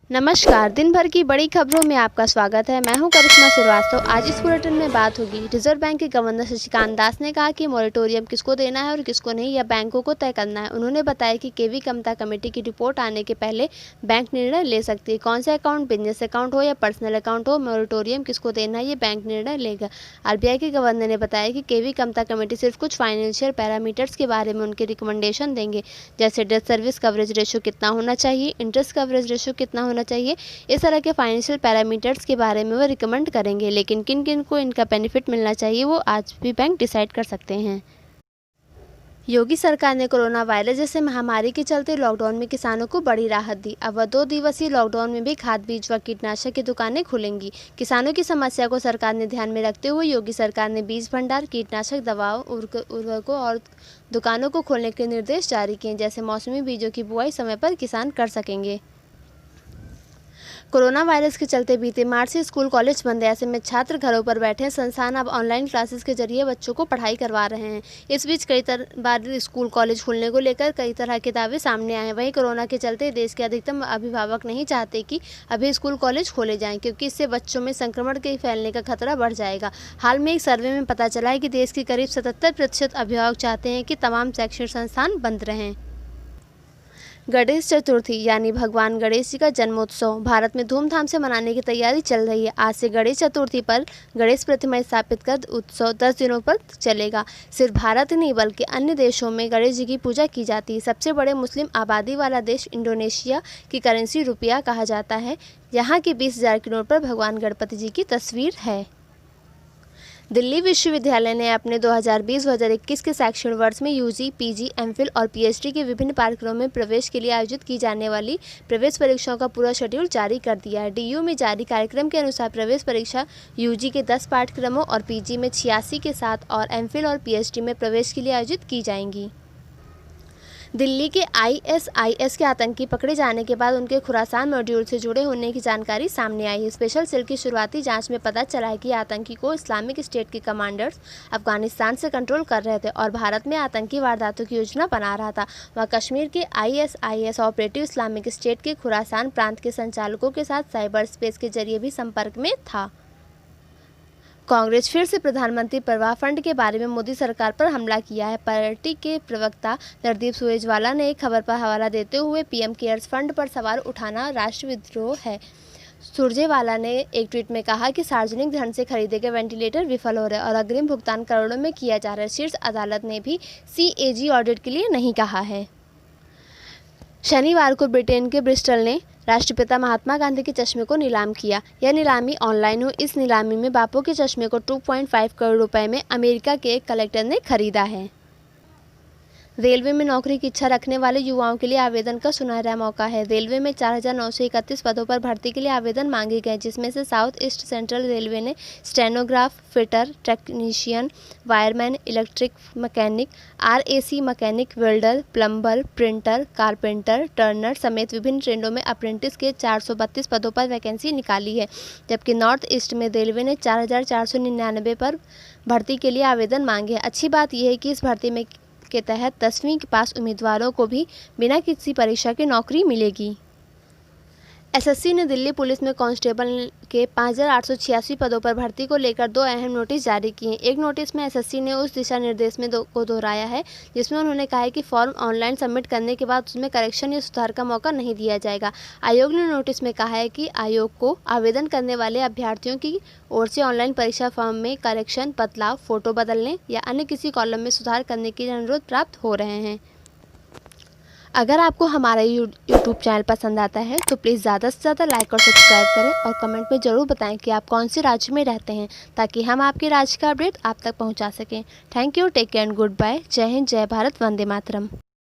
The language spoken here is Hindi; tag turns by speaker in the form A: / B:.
A: नमस्कार। दिन भर की बड़ी खबरों में आपका स्वागत है। मैं हूं करिश्मा श्रीवास्तव। आज इस बुलेटिन में बात होगी। रिजर्व बैंक के गवर्नर शक्तिकांत दास ने कहा कि मोरेटोरियम किसको देना है और किसको नहीं, यह बैंकों को तय करना है। उन्होंने बताया कि केवी कमता कमेटी की रिपोर्ट आने के पहले बैंक निर्णय ले सकती है। कौन सा अकाउंट, बिजनेस अकाउंट हो या पर्सनल अकाउंट हो, मोरेटोरियम किसको देना है, ये बैंक निर्णय लेगा। आरबीआई के गवर्नर ने बताया कि केवी कमता कमेटी सिर्फ कुछ फाइनेंशियल पैरामीटर्स के बारे में उनके रिकमेंडेशन देंगे, जैसे डेट सर्विस कवरेज रेशो कितना होना चाहिए, इंटरेस्ट कवरेज रेशो कितना होना चाहिए। इस तरह के फाइनेंशियल पैरामीटर्स के बारे में वो रिकमेंड करेंगे, लेकिन किन किन को इनका बेनिफिट मिलना चाहिए वो आज भी बैंक डिसाइड कर सकते हैं। योगी सरकार ने कोरोना वायरस जैसे महामारी के चलते लॉकडाउन में किसानों को बड़ी राहत दी। अब 2 दिवसीय लॉकडाउन में भी खाद, बीज व कीटनाशक की दुकानें खुलेंगी। किसानों की समस्या को सरकार ने ध्यान में रखते हुए योगी सरकार ने बीज भंडार, कीटनाशक दवाओं, उर्वरकों और दुकानों को खोलने के निर्देश जारी किए, जैसे मौसमी बीजों की बुआई समय पर किसान कर सकेंगे। कोरोना वायरस के चलते बीते मार्च से स्कूल कॉलेज बंद है। ऐसे में छात्र घरों पर बैठे संस्थान अब ऑनलाइन क्लासेस के जरिए बच्चों को पढ़ाई करवा रहे हैं। इस बीच कई बार स्कूल कॉलेज खुलने को लेकर कई तरह के दावे सामने आए हैं। वहीं कोरोना के चलते देश के अधिकतम अभिभावक नहीं चाहते कि अभी स्कूल कॉलेज खोले जाएं, क्योंकि इससे बच्चों में संक्रमण के फैलने का खतरा बढ़ जाएगा। हाल में एक सर्वे में पता चला है कि देश के करीब 77% अभिभावक चाहते हैं कि तमाम शैक्षणिक संस्थान बंद रहें। गणेश चतुर्थी यानी भगवान गणेश जी का जन्मोत्सव भारत में धूमधाम से मनाने की तैयारी चल रही है। आज से गणेश चतुर्थी पर गणेश प्रतिमा स्थापित कर उत्सव 10 दिनों पर चलेगा। सिर्फ भारत ही नहीं बल्कि अन्य देशों में गणेश जी की पूजा की जाती है। सबसे बड़े मुस्लिम आबादी वाला देश इंडोनेशिया की करेंसी रुपया कहा जाता है। यहाँ की 20,000 की नोट पर भगवान गणपति जी की तस्वीर है। दिल्ली विश्वविद्यालय ने अपने 2020-2021 के शैक्षणिक वर्ष में यूजी, पीजी, एमफिल और पीएचडी के विभिन्न पाठ्यक्रमों में प्रवेश के लिए आयोजित की जाने वाली प्रवेश परीक्षाओं का पूरा शेड्यूल जारी कर दिया है। डीयू में जारी कार्यक्रम के अनुसार प्रवेश परीक्षा यूजी के 10 पाठ्यक्रमों और पीजी में 86 के साथ और एमफिल और पीएचडी में प्रवेश के लिए आयोजित की जाएंगी। दिल्ली के आईएसआईएस के आतंकी पकड़े जाने के बाद उनके खुरासान मॉड्यूल से जुड़े होने की जानकारी सामने आई है। स्पेशल सेल की शुरुआती जांच में पता चला है कि आतंकी को इस्लामिक स्टेट के कमांडर्स अफगानिस्तान से कंट्रोल कर रहे थे और भारत में आतंकी वारदातों की योजना बना रहा था। वह कश्मीर के आईएसआईएस ऑपरेटिव इस्लामिक स्टेट के खुरासान प्रांत के संचालकों के साथ साइबर स्पेस के जरिए भी संपर्क में था। कांग्रेस फिर से प्रधानमंत्री प्रवाह फंड के बारे में मोदी सरकार पर हमला किया है। पार्टी के प्रवक्ता रणदीप सुरजेवाला ने एक खबर पर हवाला देते हुए पीएम केयर्स फंड पर सवाल उठाना राष्ट्रविद्रोह है। सुरजेवाला ने एक ट्वीट में कहा कि सार्वजनिक धन से खरीदे गए वेंटिलेटर विफल हो रहे और अग्रिम भुगतान करोड़ों में किया जा रहा है। शीर्ष अदालत ने भी सीएजी ऑडिट के लिए नहीं कहा है। शनिवार को ब्रिटेन के ब्रिस्टल ने राष्ट्रपिता महात्मा गांधी के चश्मे को नीलाम किया। यह नीलामी ऑनलाइन हुई। इस नीलामी में बापू के चश्मे को 2.5 करोड़ रुपए में अमेरिका के एक कलेक्टर ने खरीदा है। रेलवे में नौकरी की इच्छा रखने वाले युवाओं के लिए आवेदन का सुनहरा मौका है। रेलवे में 4,931 पदों पर भर्ती के लिए आवेदन मांगे गए, जिसमें से साउथ ईस्ट सेंट्रल रेलवे ने stenograph, fitter, technician, wireman, electric mechanic, RAC mechanic, welder, plumber, printer, carpenter, Turner समेत विभिन्न ट्रेडों में अप्रेंटिस के 432 पदों पर वैकेंसी निकाली है। जबकि नॉर्थ ईस्ट में रेलवे ने 4,499 पर भर्ती के लिए आवेदन मांगे हैं। अच्छी बात यह है कि इस भर्ती में के तहत 10वीं के पास उम्मीदवारों को भी बिना किसी परीक्षा की नौकरी मिलेगी। एसएससी ने दिल्ली पुलिस में कांस्टेबल के 5,886 पदों पर भर्ती को लेकर 2 अहम नोटिस जारी किए। एक नोटिस में एसएससी ने उस दिशा निर्देश में को दोहराया है जिसमें उन्होंने कहा है कि फॉर्म ऑनलाइन सबमिट करने के बाद उसमें करेक्शन या सुधार का मौका नहीं दिया जाएगा। आयोग ने नोटिस में कहा है कि आयोग को आवेदन करने वाले अभ्यर्थियों की ओर से ऑनलाइन परीक्षा फॉर्म में करेक्शन, बदलाव, फोटो बदलने या अन्य किसी कॉलम में सुधार करने के अनुरोध प्राप्त हो रहे हैं। अगर आपको हमारा यूट्यूब चैनल पसंद आता है तो प्लीज़ ज़्यादा से ज़्यादा लाइक और सब्सक्राइब करें और कमेंट में ज़रूर बताएं कि आप कौन से राज्य में रहते हैं, ताकि हम आपके राज्य का अपडेट आप तक पहुंचा सकें। Thank you, take care and good bye. जय हिंद, जय भारत, वंदे मातरम।